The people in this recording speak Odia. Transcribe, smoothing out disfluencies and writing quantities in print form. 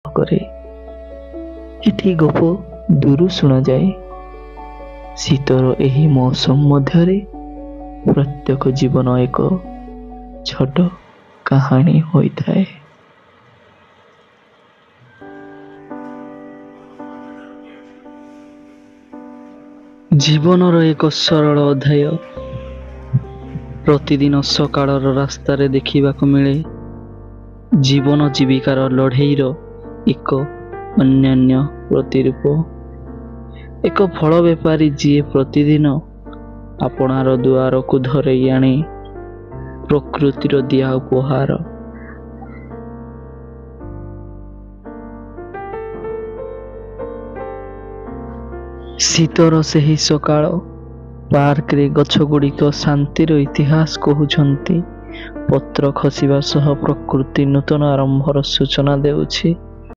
କରେ। ଏଠି ଗପ ଦୂରୁ ଶୁଣାଯାଏ। ଶୀତର ଏହି ମୌସମ ମଧ୍ୟରେ ପ୍ରତ୍ୟେକ ଜୀବନ ଏକ ଛୋଟ କାହାଣୀ ହୋଇଥାଏ। ଜୀବନର ଏକ ସରଳ ଅଧ୍ୟାୟ ପ୍ରତିଦିନ ସକାଳର ରାସ୍ତାରେ ଦେଖିବାକୁ ମିଳେ। ଜୀବନ ଜୀବିକାର ଲଢ଼େଇର ଏକ ଅନ୍ୟାନ୍ୟ ପ୍ରତିରୂପ। ଏକ ଫଳ ବେପାରୀ ଯିଏ ପ୍ରତିଦିନ ଆପଣାର ଦୁଆରକୁ ଧରେଇ ଆଣେ ପ୍ରକୃତିର ଦିଆ ଉପହାର। ଶୀତର ସେହି ସକାଳ ପାର୍କରେ ଗଛଗୁଡ଼ିକ ଶାନ୍ତିର ଇତିହାସ କହୁଛନ୍ତି। ପତ୍ର ଖସିବା ସହ ପ୍ରକୃତି ନୂତନ ଆରମ୍ଭର ସୂଚନା ଦେଉଛି।